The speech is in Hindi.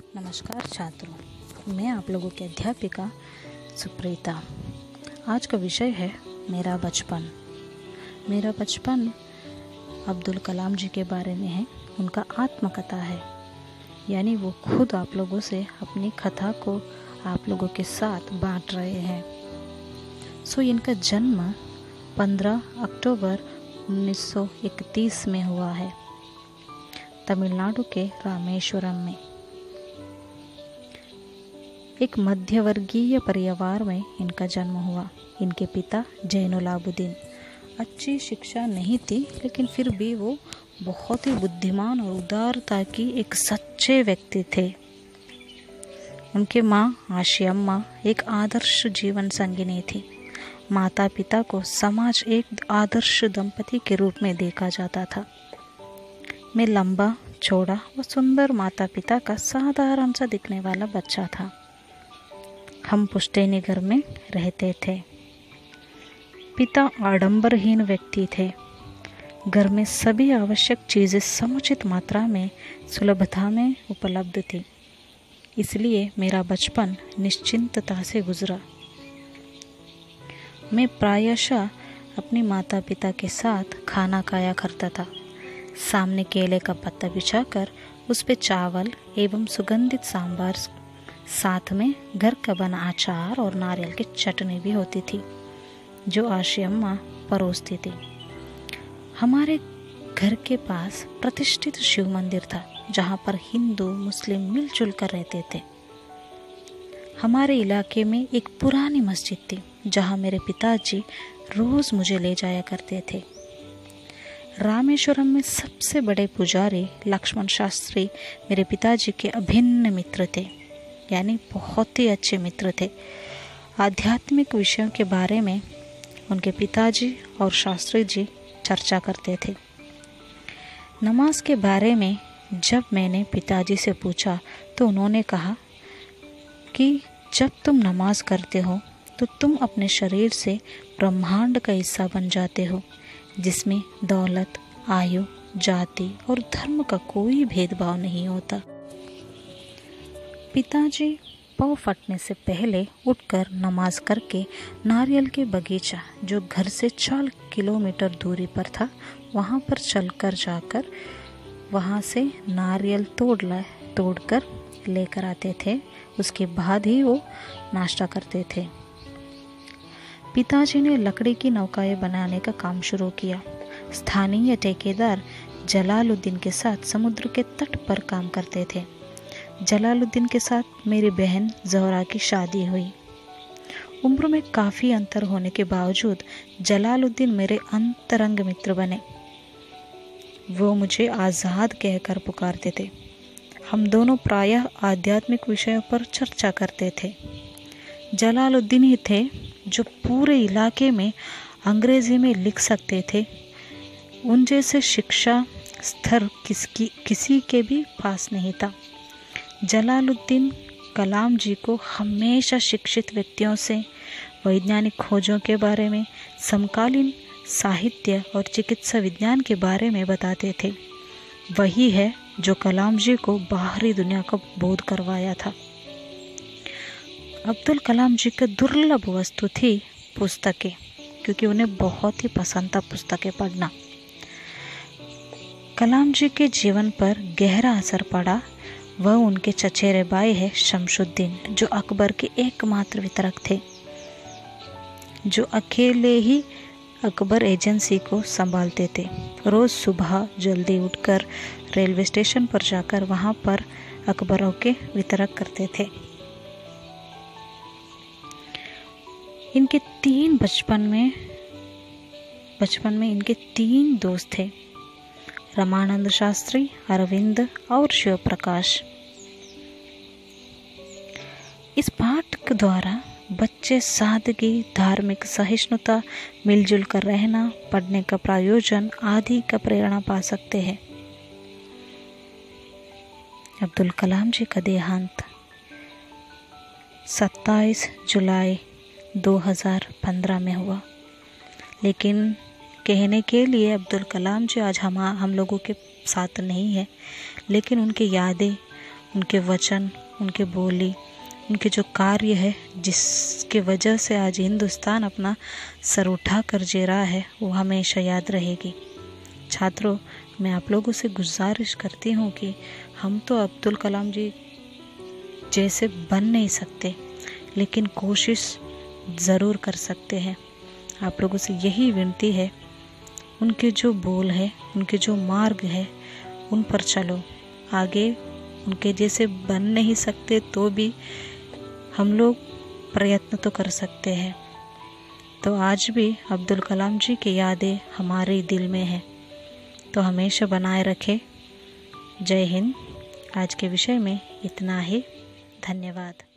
नमस्कार छात्रों, मैं आप लोगों की अध्यापिका सुप्रीता। आज का विषय है मेरा बचपन। मेरा बचपन अब्दुल कलाम जी के बारे में है। उनका आत्मकथा है, यानी वो खुद आप लोगों से अपनी कथा को आप लोगों के साथ बांट रहे हैं। इनका जन्म 15 अक्टूबर 1931 में हुआ है, तमिलनाडु के रामेश्वरम में। एक मध्यवर्गीय परिवार में इनका जन्म हुआ। इनके पिता जैनुलाब्दीन। अच्छी शिक्षा नहीं थी, लेकिन फिर भी वो बहुत ही बुद्धिमान और उदारता की एक सच्चे व्यक्ति थे। उनके माँ आशियम्मा एक आदर्श जीवन संगिनी थी। माता पिता को समाज एक आदर्श दंपति के रूप में देखा जाता था। मैं लंबा, चौड़ा व सुंदर माता पिता का साधारण सा दिखने वाला बच्चा था। हम पुश्तैनी घर में रहते थे। पिता आडंबरहीन व्यक्ति थे। घर में सभी आवश्यक चीज़ें समुचित मात्रा में सुलभता में उपलब्ध थी, इसलिए मेरा बचपन निश्चिंतता से गुजरा। मैं प्रायशः अपनी माता पिता के साथ खाना खाया करता था। सामने केले का पत्ता बिछाकर उस पे चावल एवं सुगंधित सांभर, साथ में घर का बना अचार और नारियल की चटनी भी होती थी, जो आशियम्मा परोसती थी। हमारे घर के पास प्रतिष्ठित शिव मंदिर था, जहाँ पर हिंदू मुस्लिम मिलजुल कर रहते थे। हमारे इलाके में एक पुरानी मस्जिद थी, जहाँ मेरे पिताजी रोज़ मुझे ले जाया करते थे। रामेश्वरम में सबसे बड़े पुजारी लक्ष्मण शास्त्री मेरे पिताजी के अभिन्न मित्र थे, यानी बहुत ही अच्छे मित्र थे। आध्यात्मिक विषयों के बारे में उनके पिताजी और शास्त्री जी चर्चा करते थे। नमाज के बारे में जब मैंने पिताजी से पूछा तो उन्होंने कहा कि जब तुम नमाज करते हो तो तुम अपने शरीर से ब्रह्मांड का हिस्सा बन जाते हो, जिसमें दौलत, आयु, जाति और धर्म का कोई भेदभाव नहीं होता। पिताजी पाँव फटने से पहले उठकर नमाज करके नारियल के बगीचा, जो घर से 4 किलोमीटर दूरी पर था, वहाँ पर चलकर जाकर वहाँ से नारियल तोड़कर लेकर आते थे। उसके बाद ही वो नाश्ता करते थे। पिताजी ने लकड़ी की नौकाएं बनाने का काम शुरू किया। स्थानीय ठेकेदार जलालुद्दीन के साथ समुद्र के तट पर काम करते थे। जलालुद्दीन के साथ मेरी बहन ज़हरा की शादी हुई। उम्र में काफ़ी अंतर होने के बावजूद जलालुद्दीन मेरे अंतरंग मित्र बने। वो मुझे आज़ाद कहकर पुकारते थे। हम दोनों प्रायः आध्यात्मिक विषयों पर चर्चा करते थे। जलालुद्दीन ही थे जो पूरे इलाके में अंग्रेज़ी में लिख सकते थे। उन जैसे शिक्षा स्तर किसी के भी पास नहीं था। जलालुद्दीन कलाम जी को हमेशा शिक्षित व्यक्तियों से वैज्ञानिक खोजों के बारे में, समकालीन साहित्य और चिकित्सा विज्ञान के बारे में बताते थे। वही है जो कलाम जी को बाहरी दुनिया का बोध करवाया था। अब्दुल कलाम जी का दुर्लभ वस्तु थी पुस्तकें, क्योंकि उन्हें बहुत ही पसंद था पुस्तकें पढ़ना। कलाम जी के जीवन पर गहरा असर पड़ा वह उनके चचेरे भाई है शमशुद्दीन, जो अकबर के एकमात्र वितरक थे, जो अकेले ही अकबर एजेंसी को संभालते थे। रोज़ सुबह जल्दी उठकर रेलवे स्टेशन पर जाकर वहाँ पर अकबरों के वितरक करते थे। इनके बचपन में इनके 3 दोस्त थे, रमानंद शास्त्री, अरविंद और शिव प्रकाश। इस पाठ के द्वारा बच्चे सादगी, धार्मिक सहिष्णुता, मिलजुल कर रहना, पढ़ने का प्रयोजन आदि का प्रेरणा पा सकते हैं। अब्दुल कलाम जी का देहांत 27 जुलाई 2015 में हुआ, लेकिन कहने के लिए अब्दुल कलाम जी आज हम लोगों के साथ नहीं है, लेकिन उनकी यादें उनके वचन, उनके बोली, उनके जो कार्य है जिसके वजह से आज हिंदुस्तान अपना सर उठा कर जी रहा है, वो हमेशा याद रहेगी। छात्रों, मैं आप लोगों से गुजारिश करती हूँ कि हम तो अब्दुल कलाम जी जैसे बन नहीं सकते, लेकिन कोशिश ज़रूर कर सकते हैं। आप लोगों से यही विनती है, उनके जो बोल है, उनके जो मार्ग है, उन पर चलो। आगे उनके जैसे बन नहीं सकते तो भी हम लोग प्रयत्न तो कर सकते हैं। तो आज भी अब्दुल कलाम जी की यादें हमारे दिल में हैं, तो हमेशा बनाए रखें। जय हिंद। आज के विषय में इतना ही। धन्यवाद।